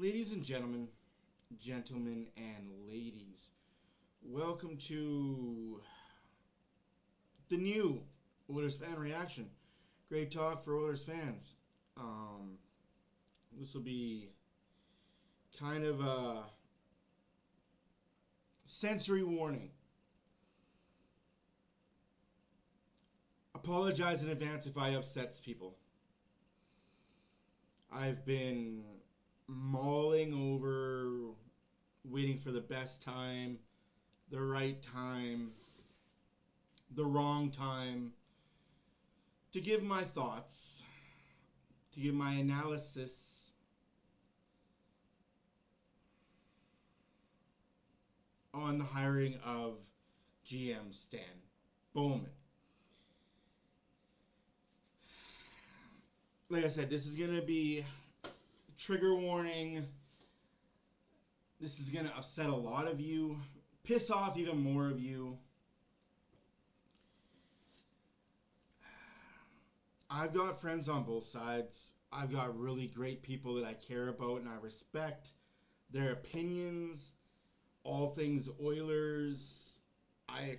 Ladies and gentlemen and ladies, welcome to the new OilersFanReaction. Great talk for Oilers fans. This will be kind of a sensory warning. Apologize in advance if I upsets people. I've been mulling over, waiting for the best time, the right time, the wrong time, to give my thoughts, to give my analysis on the hiring of GM Stan Bowman. Like I said, this is going to be trigger warning. This is going to upset a lot of you, piss off even more of you. I've got friends on both sides. I've got really great people that I care about and I respect their opinions, all things Oilers. I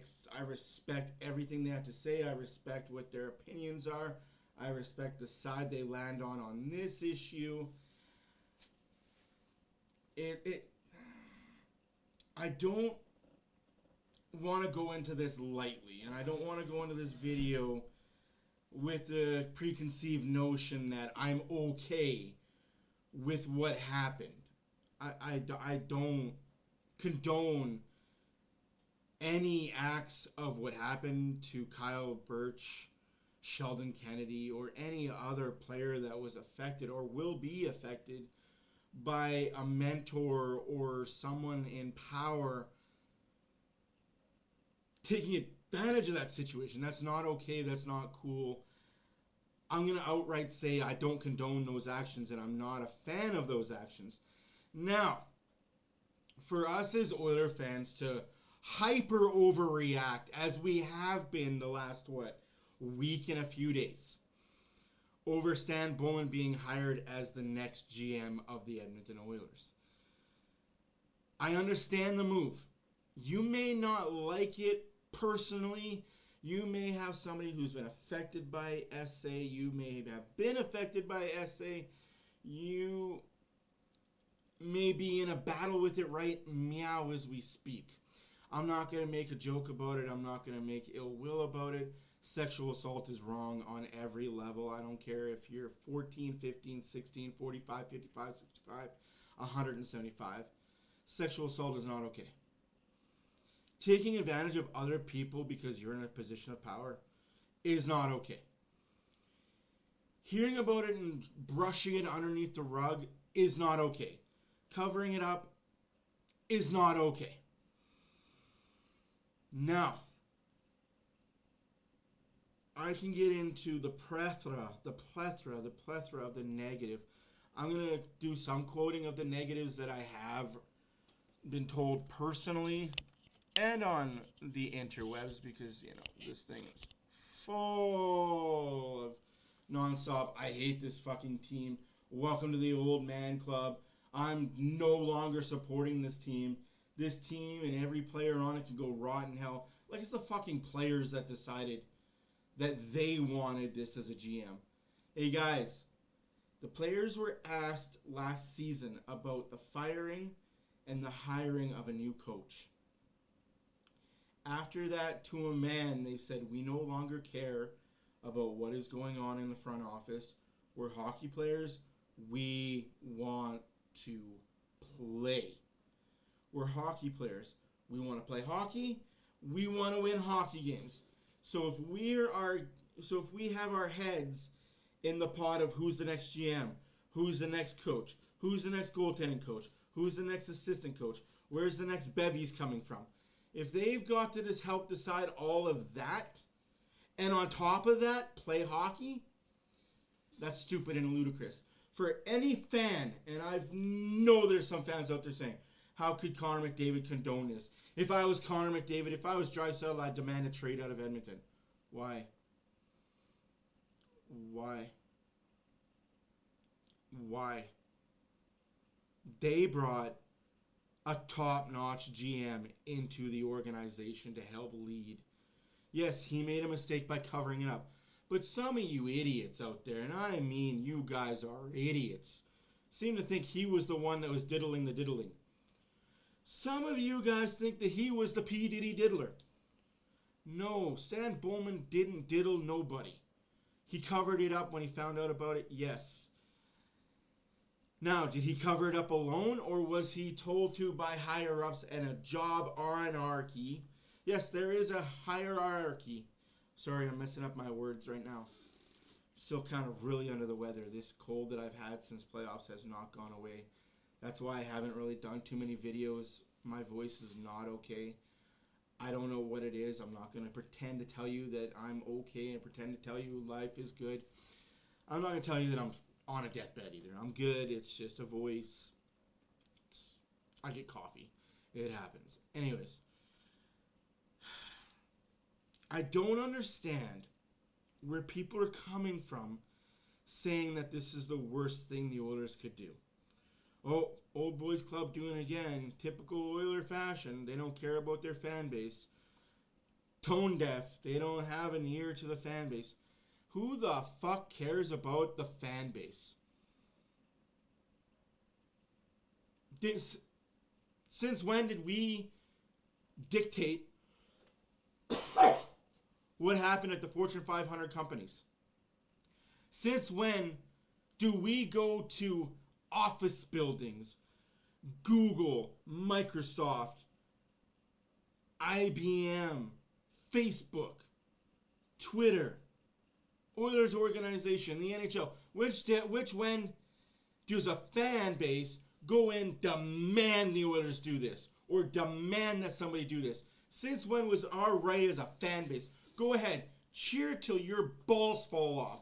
respect everything they have to say. I respect what their opinions are. I respect the side they land on this issue. I don't want to go into this lightly, and I don't want to go into this video with the preconceived notion that I'm okay with what happened. I don't condone any acts of what happened to Kyle Birch, Sheldon Kennedy, or any other player that was affected or will be affected by a mentor or someone in power taking advantage of that situation. That's not okay. That's not cool. I'm going to outright say I don't condone those actions and I'm not a fan of those actions. Now, for us as Oiler fans to hyper overreact as we have been the last, week and a few days over Stan Bowman being hired as the next GM of the Edmonton Oilers. I understand the move. You may not like it personally. You may have somebody who's been affected by SA. You may have been affected by SA. You may be in a battle with it right meow as we speak. I'm not going to make a joke about it. I'm not going to make ill will about it. Sexual assault is wrong on every level. I don't care if you're 14, 15, 16, 45, 55, 65, 175. Sexual assault is not okay. Taking advantage of other people because you're in a position of power is not okay. Hearing about it and brushing it underneath the rug is not okay. Covering it up is not okay. Now, I can get into the plethora of the negative. I'm going to do some quoting of the negatives that I have been told personally and on the interwebs because, this thing is full of nonstop. I hate this fucking team. Welcome to the old man club. I'm no longer supporting this team. This team and every player on it can go rot in hell. Like it's the fucking players that decided that they wanted this as a GM. Hey guys, the players were asked last season about the firing and the hiring of a new coach. After that, to a man, they said, we no longer care about what is going on in the front office. We're hockey players. We want to play. We're hockey players. We want to play hockey. We want to win hockey games. So if we have our heads in the pot of who's the next GM, who's the next coach, who's the next goaltending coach, who's the next assistant coach, where's the next bevies coming from, if they've got to just help decide all of that, and on top of that, play hockey, that's stupid and ludicrous. For any fan, and I know there's some fans out there saying, how could Connor McDavid condone this? If I was Connor McDavid, if I was Draisaitl, I'd demand a trade out of Edmonton. Why? Why? They brought a top-notch GM into the organization to help lead. Yes, he made a mistake by covering it up. But some of you idiots out there, and I mean you guys are idiots, seem to think he was the one that was diddling the diddling. Some of you guys think that he was the P. Diddy diddler. No, Stan Bowman didn't diddle nobody. He covered it up when he found out about it, yes. Now, did he cover it up alone, or was he told to by higher-ups and a job hierarchy? Yes, there is a hierarchy. Sorry, I'm messing up my words right now. Still kind of really under the weather. This cold that I've had since playoffs has not gone away. That's why I haven't really done too many videos. My voice is not okay. I don't know what it is. I'm not going to pretend to tell you that I'm okay and pretend to tell you life is good. I'm not going to tell you that I'm on a deathbed either. I'm good. It's just a voice. I get coffee. It happens. Anyways. I don't understand where people are coming from saying that this is the worst thing the Oilers could do. Oh, old boys club doing it again. Typical Oiler fashion. They don't care about their fan base. Tone deaf. They don't have an ear to the fan base. Who the fuck cares about the fan base? Since when did we dictate what happened at the Fortune 500 companies? Since when do we go to office buildings, Google, Microsoft, IBM, Facebook, Twitter, Oilers organization, the NHL, when does a fan base go in, demand the Oilers do this, or demand that somebody do this? Since when was our right as a fan base? Go ahead, cheer till your balls fall off.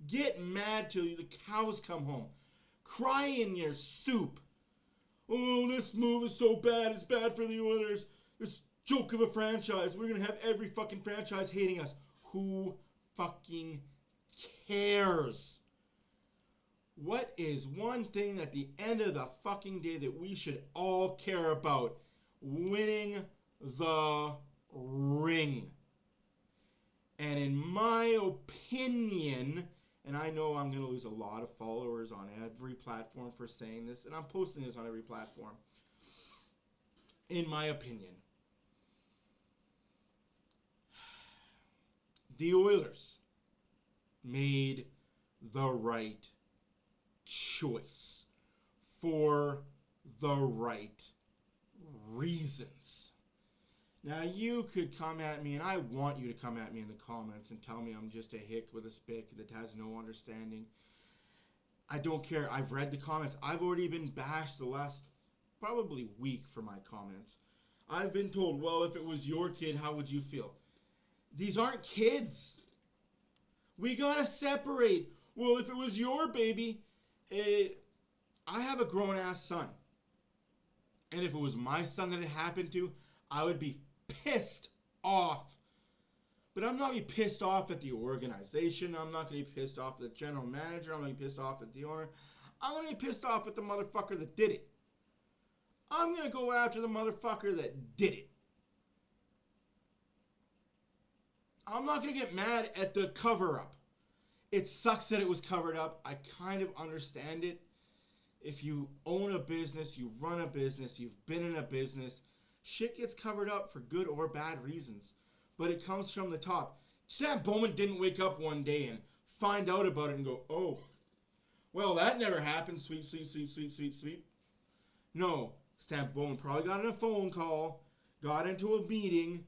Get mad till the cows come home. Cry in your soup. Oh, this move is so bad. It's bad for the Oilers. This joke of a franchise. We're going to have every fucking franchise hating us. Who fucking cares? What is one thing at the end of the fucking day that we should all care about? Winning the ring. And in my opinion, and I know I'm going to lose a lot of followers on every platform for saying this, and I'm posting this on every platform. In my opinion, the Oilers made the right choice for the right reasons. Now, you could come at me, and I want you to come at me in the comments and tell me I'm just a hick with a spick that has no understanding. I don't care. I've read the comments. I've already been bashed the last probably week for my comments. I've been told, well, if it was your kid, how would you feel? These aren't kids. We gotta separate. Well, if it was your baby, I have a grown-ass son. And if it was my son that it happened to, I would be pissed off. But I'm not going to be pissed off at the organization. I'm not going to be pissed off at the general manager. I'm going to be pissed off at the owner. I'm going to be pissed off at the motherfucker that did it. I'm going to go after the motherfucker that did it. I'm not going to get mad at the cover-up. It sucks that it was covered up. I kind of understand it. If you own a business, you run a business, you've been in a business, shit gets covered up for good or bad reasons. But it comes from the top. Sam Bowman didn't wake up one day and find out about it and go, oh, well, that never happened, sweet, sweet, sweet, sweet, sweet, sweet. No, Sam Bowman probably got in a phone call, got into a meeting,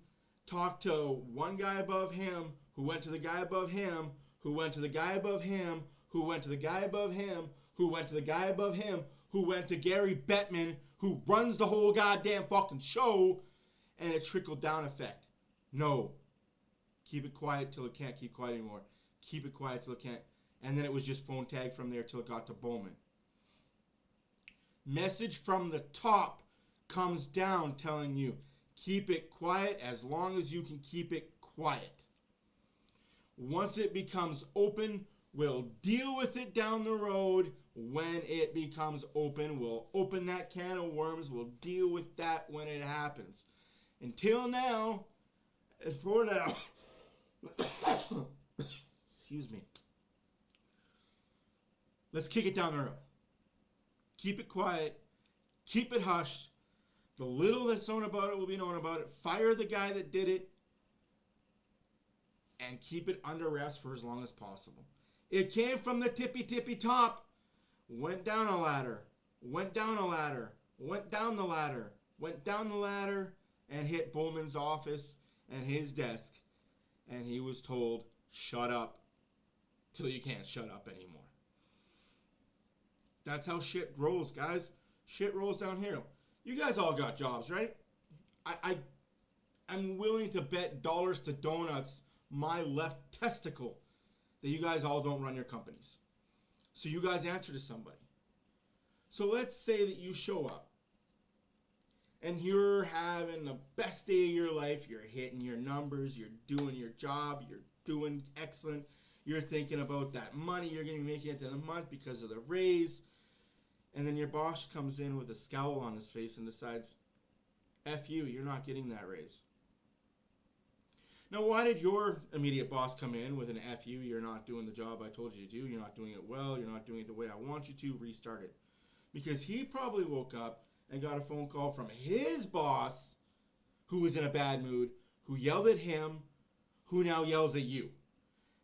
talked to one guy above him, who went to the guy above him, who went to the guy above him, who went to the guy above him, who went to the guy above him, who went to Gary Bettman, who runs the whole goddamn fucking show, and a trickle-down effect. No. Keep it quiet till it can't keep quiet anymore. Keep it quiet till it can't. And then it was just phone tag from there till it got to Bowman. Message from the top comes down telling you, keep it quiet as long as you can keep it quiet. Once it becomes open, we'll deal with it down the road when it becomes open. We'll open that can of worms. We'll deal with that when it happens. Until now, and for now, excuse me, let's kick it down the road. Keep it quiet. Keep it hushed. The little that's known about it will be known about it. Fire the guy that did it. And keep it under wraps for as long as possible. It came from the tippy top. Went down a ladder. Went down a ladder. Went down the ladder. Went down the ladder. And hit Bowman's office and his desk. And he was told, shut up. Till you can't shut up anymore. That's how shit rolls, guys. Shit rolls downhill. You guys all got jobs, right? I'm willing to bet dollars to donuts my left testicle that you guys all don't run your companies. So you guys answer to somebody. So let's say that you show up and you're having the best day of your life. You're hitting your numbers. You're doing your job. You're doing excellent. You're thinking about that money you're going to be making at the end of the month because of the raise. And then your boss comes in with a scowl on his face and decides, F you, you're not getting that raise. Now, why did your immediate boss come in with an F you, you're not doing the job I told you to do, you're not doing it well, you're not doing it the way I want you to, restart it? Because he probably woke up and got a phone call from his boss, who was in a bad mood, who yelled at him, who now yells at you.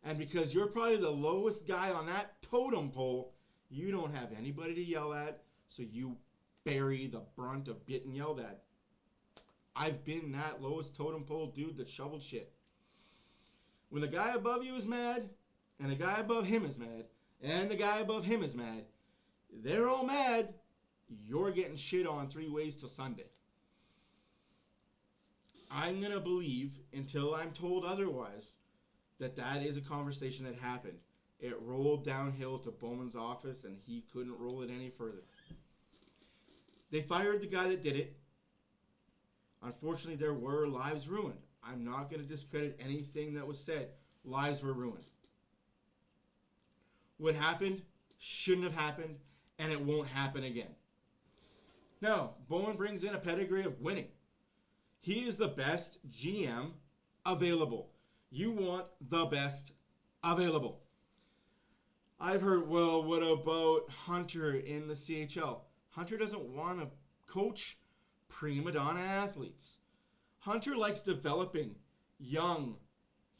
And because you're probably the lowest guy on that totem pole, you don't have anybody to yell at, so you bury the brunt of getting yelled at. I've been that lowest totem pole dude that shoveled shit. When the guy above you is mad, and the guy above him is mad, and the guy above him is mad, they're all mad, you're getting shit on 3 ways till Sunday. I'm going to believe, until I'm told otherwise, that is a conversation that happened. It rolled downhill to Bowman's office, and he couldn't roll it any further. They fired the guy that did it. Unfortunately, there were lives ruined. I'm not going to discredit anything that was said. Lives were ruined. What happened shouldn't have happened, and it won't happen again. Now, Bowman brings in a pedigree of winning. He is the best GM available. You want the best available. I've heard, well, what about Hunter in the CHL? Hunter doesn't want to coach prima donna athletes. Hunter likes developing young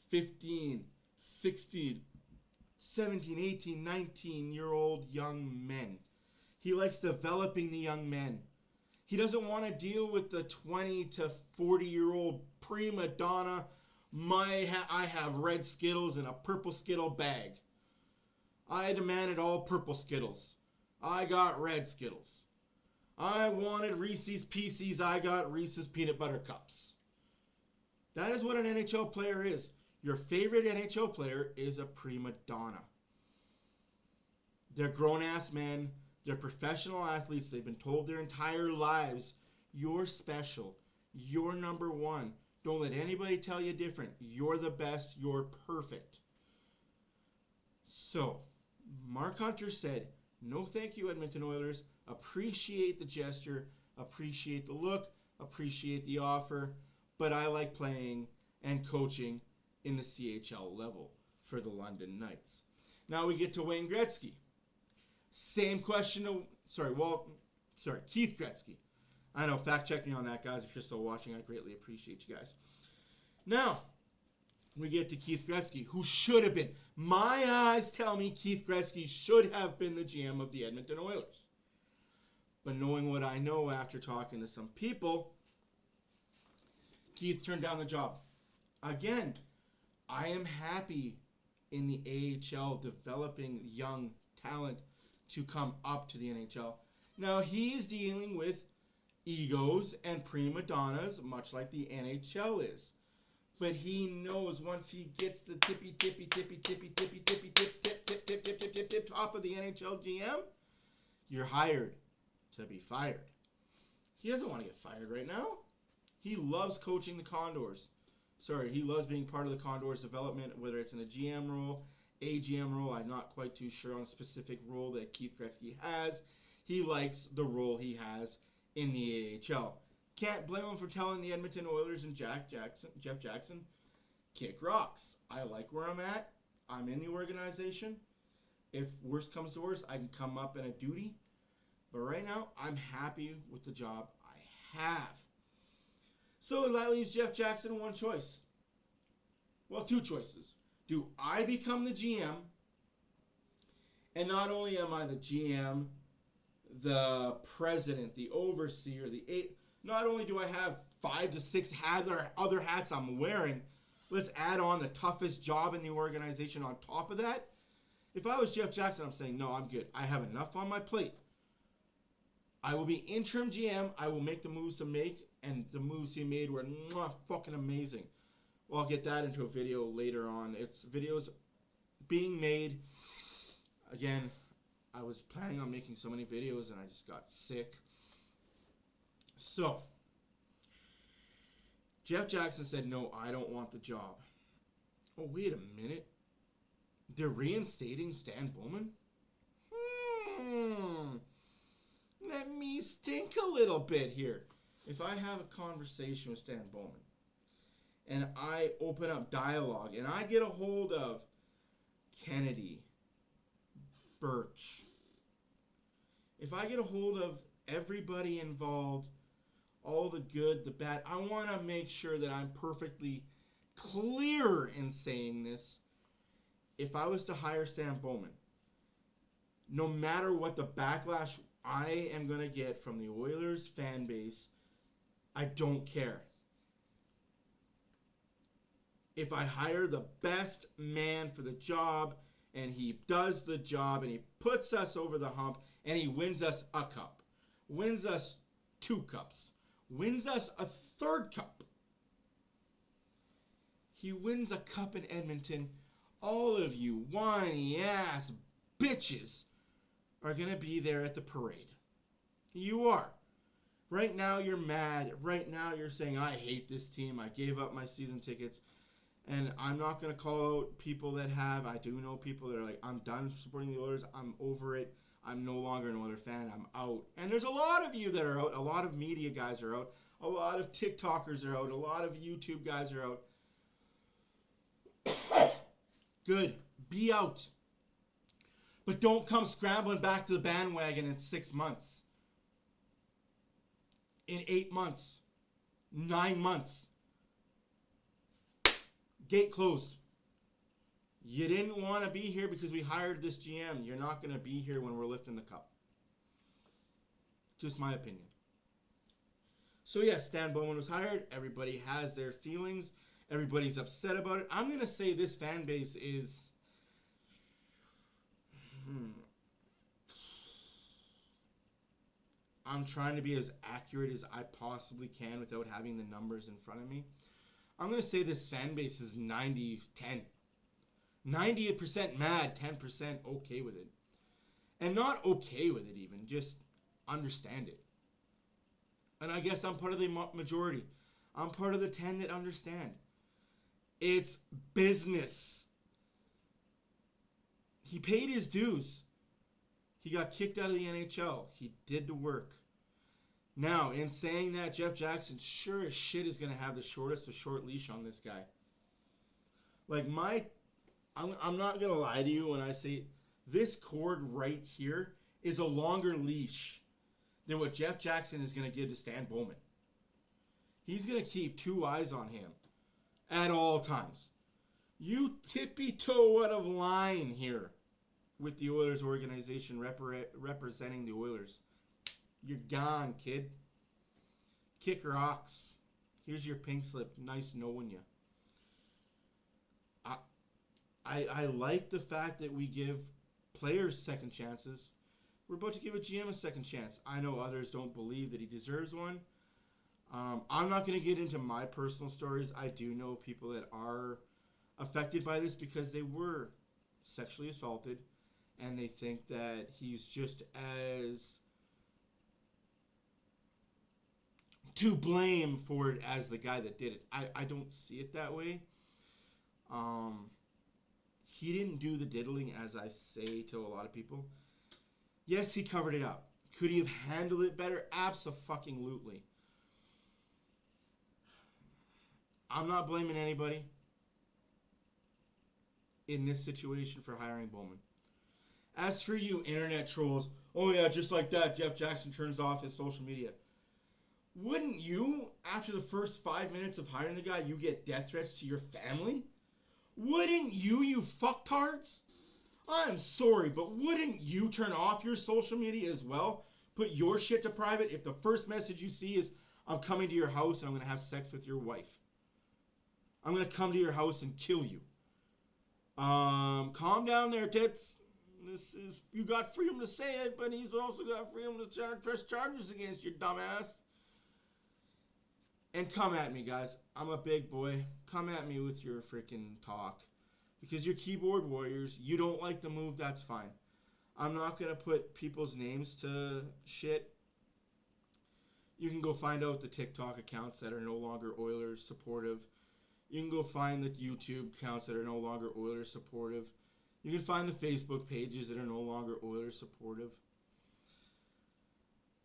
15, 16, 17, 18, 19-year-old young men. He likes developing the young men. He doesn't want to deal with the 20 to 40-year-old prima donna, I have red Skittles in a purple Skittle bag. I demanded all purple Skittles. I got red Skittles. I wanted Reese's Pieces. I got Reese's Peanut Butter Cups. That is what an NHL player is. Your favorite NHL player is a prima donna. They're grown-ass men. They're professional athletes. They've been told their entire lives, you're special. You're number one. Don't let anybody tell you different. You're the best. You're perfect. So, Mark Hunter said, no thank you, Edmonton Oilers. Appreciate the gesture. Appreciate the look. Appreciate the offer. But I like playing and coaching in the CHL level for the London Knights. Now we get to Wayne Gretzky. Same question to, Keith Gretzky. I know, fact check me on that, guys. If you're still watching, I greatly appreciate you guys. Now, we get to Keith Gretzky, who should have been. My eyes tell me Keith Gretzky should have been the GM of the Edmonton Oilers. But knowing what I know after talking to some people, Keith turned down the job. Again, I am happy in the AHL developing young talent to come up to the NHL. Now, he's dealing with egos and prima donnas, much like the NHL is. But he knows once he gets the tippy top of the NHL GM, you're hired to be fired. He doesn't want to get fired right now. He loves coaching the Condors. He loves being part of the Condors development, whether it's in a GM role, a GM role. I'm not quite too sure on a specific role that Keith Gretzky has. He likes the role he has in the AHL. Can't blame him for telling the Edmonton Oilers and Jeff Jackson, kick rocks. I like where I'm at. I'm in the organization. If worst comes to worst, I can come up in a duty. But right now, I'm happy with the job I have. So that leaves Jeff Jackson one choice. Well, two choices. Do I become the GM? And not only am I the GM, the president, the overseer, not only do I have 5 to 6 other hats I'm wearing, let's add on the toughest job in the organization on top of that. If I was Jeff Jackson, I'm saying, no, I'm good. I have enough on my plate. I will be interim GM. I will make the moves to make, and the moves he made were fucking amazing. Well, I'll get that into a video later on. It's videos being made. Again, I was planning on making so many videos, and I just got sick. So, Jeff Jackson said, no, I don't want the job. Oh, wait a minute. They're reinstating Stan Bowman? Let me stink a little bit here. If I have a conversation with Stan Bowman, and I open up dialogue, and I get a hold of Kennedy, Birch, if I get a hold of everybody involved, all the good, the bad, I want to make sure that I'm perfectly clear in saying this. If I was to hire Stan Bowman, no matter what the backlash I am going to get from the Oilers fan base, I don't care. If I hire the best man for the job, and he does the job, and he puts us over the hump, and he wins us a cup, wins us 2 cups, wins us a 3rd cup, he wins a cup in Edmonton, all of you whiny ass bitches are going to be there at the parade. You are. Right now you're mad. Right now you're saying, I hate this team. I gave up my season tickets. And I'm not going to call out people that have. I do know people that are like, I'm done supporting the Oilers. I'm over it. I'm no longer an Oilers fan. I'm out. And there's a lot of you that are out. A lot of media guys are out. A lot of TikTokers are out. A lot of YouTube guys are out. Good. Be out. But don't come scrambling back to the bandwagon in 6 months. In 8 months. 9 months. Gate closed. You didn't want to be here because we hired this GM. You're not going to be here when we're lifting the cup. Just my opinion. So yes, Stan Bowman was hired. Everybody has their feelings. Everybody's upset about it. I'm going to say this fan base is... I'm trying to be as accurate as I possibly can without having the numbers in front of me. I'm going to say this fan base is 90-10. 90% mad, 10% okay with it. And not okay with it even, just understand it. And I guess I'm part of the majority. I'm part of the 10 that understand. It's business. He paid his dues. He got kicked out of the NHL. He did the work. Now, in saying that, Jeff Jackson sure as shit is going to have the shortest of short leash on this guy. Like I'm not going to lie to you when I say this cord right here is a longer leash than what Jeff Jackson is going to give to Stan Bowman. He's going to keep 2 eyes on him at all times. You tippy-toe out of line here with the Oilers organization representing the Oilers. You're gone, kid. Kick rocks. Here's your pink slip. Nice knowing you. I like the fact that we give players second chances. We're about to give a GM a second chance. I know others don't believe that he deserves one. I'm not going to get into my personal stories. I do know people that are affected by this because they were sexually assaulted, and they think that he's just as to blame for it as the guy that did it. I don't see it that way. he didn't do the diddling, as I say to a lot of people. Yes, he covered it up. Could he have handled it better? Abso-fucking-lutely. I'm not blaming anybody in this situation for hiring Bowman. As for you internet trolls, oh yeah, just like that, Jeff Jackson turns off his social media. Wouldn't you, after the first 5 minutes of hiring the guy, you get death threats to your family? Wouldn't you fucktards? I'm sorry, but wouldn't you turn off your social media as well? Put your shit to private if the first message you see is, I'm coming to your house and I'm going to have sex with your wife. I'm going to come to your house and kill you. Calm down there, tits. This is, you got freedom to say it, but he's also got freedom to press charges against your dumbass. And come at me, guys. I'm a big boy. Come at me with your freaking talk. Because you're keyboard warriors. You don't like the move, that's fine. I'm not going to put people's names to shit. You can go find out the TikTok accounts that are no longer Oilers supportive. You can go find the YouTube accounts that are no longer Oilers supportive. You can find the Facebook pages that are no longer Oilers supportive.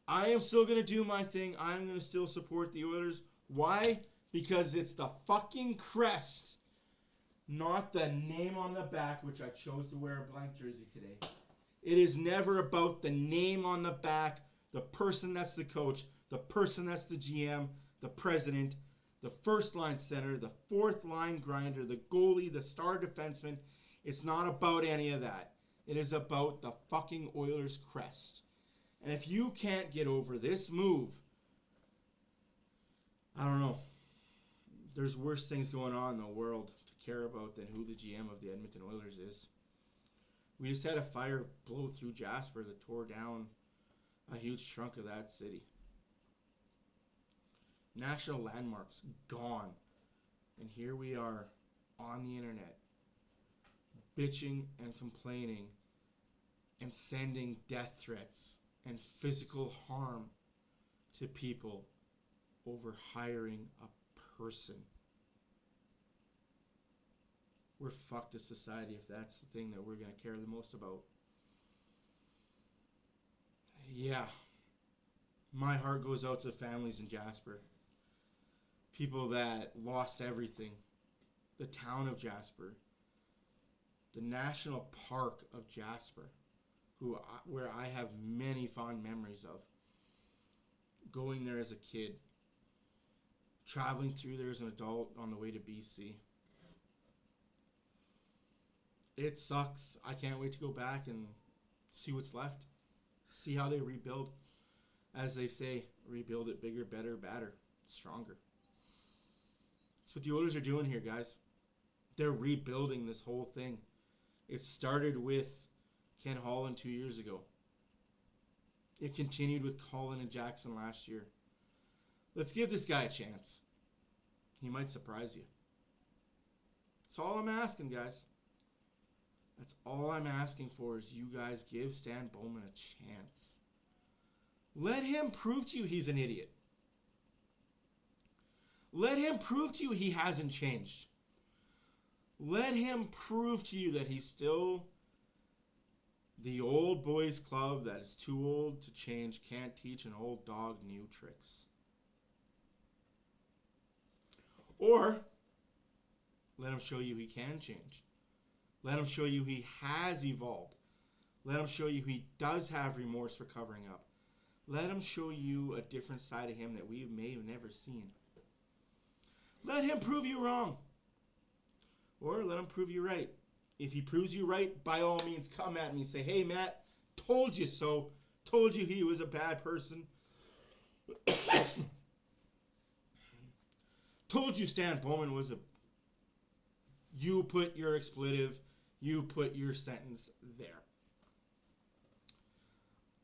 I am still going to do my thing. I'm going to still support the Oilers. Why? Because it's the fucking crest, not the name on the back, which I chose to wear a blank jersey today. It is never about the name on the back, the person that's the coach, the person that's the GM, the president, the first line center, the fourth line grinder, the goalie, the star defenseman. It's not about any of that. It is about the fucking Oilers crest. And if you can't get over this move, I don't know. There's worse things going on in the world to care about than who the GM of the Edmonton Oilers is. We just had a fire blow through Jasper that tore down a huge chunk of that city. National landmarks gone. And here we are on the internet bitching and complaining and sending death threats and physical harm to people over hiring a person. We're fucked as society if that's the thing that we're going to care the most about. Yeah. My heart goes out to the families in Jasper. People that lost everything. The town of Jasper. The national park of Jasper, where I have many fond memories of. Going there as a kid. Traveling through there as an adult on the way to BC. It sucks. I can't wait to go back and see what's left. See how they rebuild. As they say, rebuild it bigger, better, badder, stronger. That's what the Oilers are doing here, guys. They're rebuilding this whole thing. It started with Ken Holland 2 years ago. It continued with Colin and Jackson last year. Let's give this guy a chance. He might surprise you. That's all I'm asking, guys. That's all I'm asking for is you guys give Stan Bowman a chance. Let him prove to you he's an idiot. Let him prove to you he hasn't changed. Let him prove to you that he's still the old boys club that is too old to change, can't teach an old dog new tricks. Or let him show you he can change. Let him show you he has evolved. Let him show you he does have remorse for covering up. Let him show you a different side of him that we may have never seen. Let him prove you wrong. Or let him prove you right. If he proves you right, by all means come at me and say, hey Matt, told you so. Told you he was a bad person. Told you Stan Bowman was a... You put your expletive, you put your sentence there.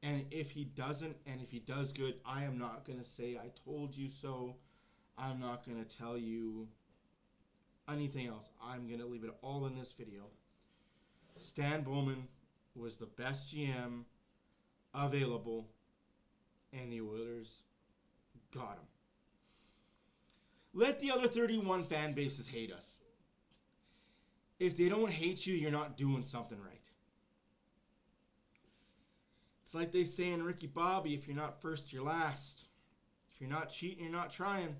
And if he doesn't, and if he does good, I am not going to say I told you so. I'm not going to tell you anything else. I'm going to leave it all in this video. Stan Bowman was the best GM available, and the Oilers got him. Let the other 31 fan bases hate us. If they don't hate you, you're not doing something right. It's like they say in Ricky Bobby, if you're not first, you're last. If you're not cheating, you're not trying.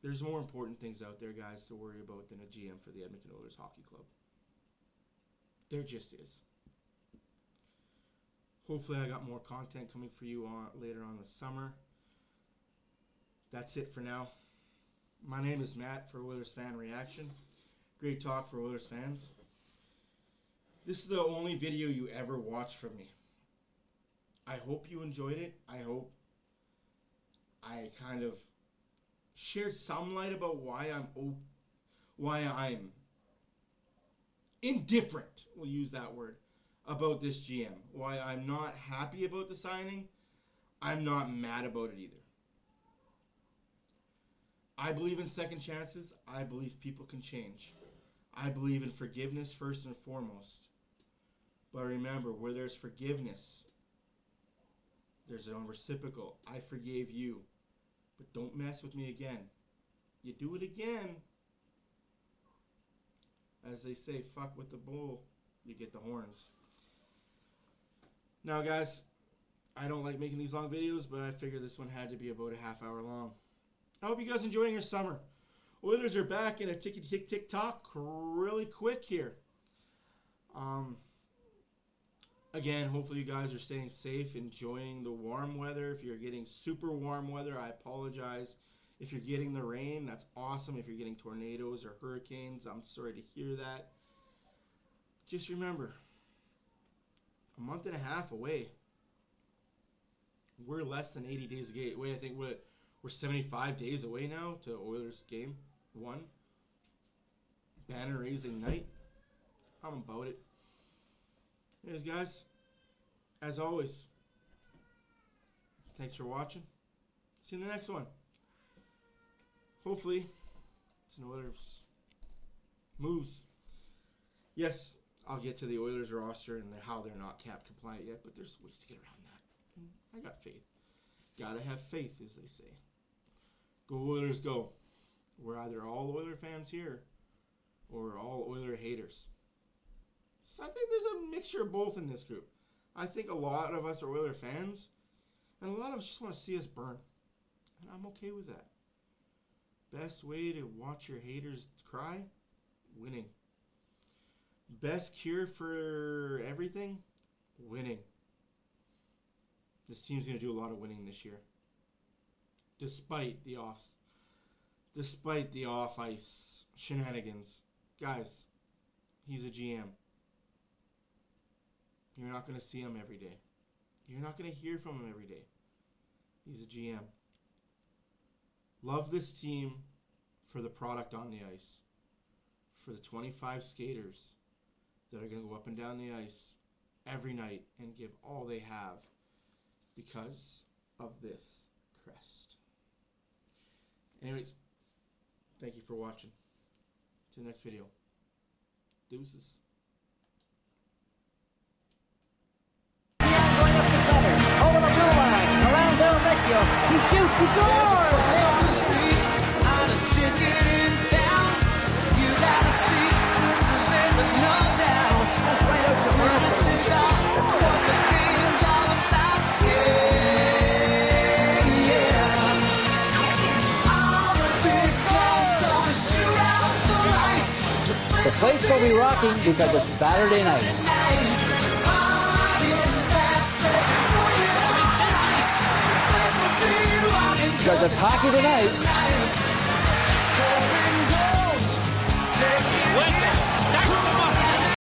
There's more important things out there, guys, to worry about than a GM for the Edmonton Oilers Hockey Club. There just is. Hopefully I got more content coming for you later on this summer. That's it for now. My name is Matt for OilersFanReaction. Great talk for Oilers fans. This is the only video you ever watched from me. I hope you enjoyed it. I hope I kind of shared some light about why I'm indifferent, we'll use that word, about this GM. Why I'm not happy about the signing. I'm not mad about it either. I believe in second chances. I believe people can change. I believe in forgiveness first and foremost. But remember, where there's forgiveness, there's a reciprocal. I forgave you, but don't mess with me again. You do it again, as they say, fuck with the bull, you get the horns. Now, guys, I don't like making these long videos, but I figured this one had to be about a half hour long. I hope you guys enjoying your summer. Oilers are back in a tick-tick-tick-tock really quick here. Again, hopefully you guys are staying safe, enjoying the warm weather. If you're getting super warm weather, I apologize. If you're getting the rain, that's awesome. If you're getting tornadoes or hurricanes, I'm sorry to hear that. Just remember, a month and a half away. We're less than 80 days away. I think we're 75 days away now to Oilers game 1. Banner raising night. I'm about it. Anyways, guys, as always, thanks for watching. See you in the next one. Hopefully, it's an Oilers moves. Yes, I'll get to the Oilers roster and how they're not cap compliant yet, but there's ways to get around that. I got faith. Gotta have faith, as they say. Go Oilers, go. We're either all Oiler fans here or all Oiler haters. So I think there's a mixture of both in this group. I think a lot of us are Oiler fans, and a lot of us just want to see us burn. And I'm okay with that. Best way to watch your haters cry? Winning. Best cure for everything? Winning. This team's going to do a lot of winning this year. Despite the off-ice shenanigans. Guys, he's a GM. You're not going to see him every day. You're not going to hear from him every day. He's a GM. Love this team for the product on the ice. For the 25 skaters that are going to go up and down the ice every night and give all they have because of this crest. Anyways, thank you for watching. To the next video. Deuces. Over the blue line, around Del Vecchio. He shoots, he scores! Honest chicken in town. You gotta see, this is it, there's no doubt. That's right out your mouth. That's what the game's all about. Yeah, yeah. All the big girls gonna shoot out the lights. The place will be rocking because it's Saturday night. Because it's hockey tonight.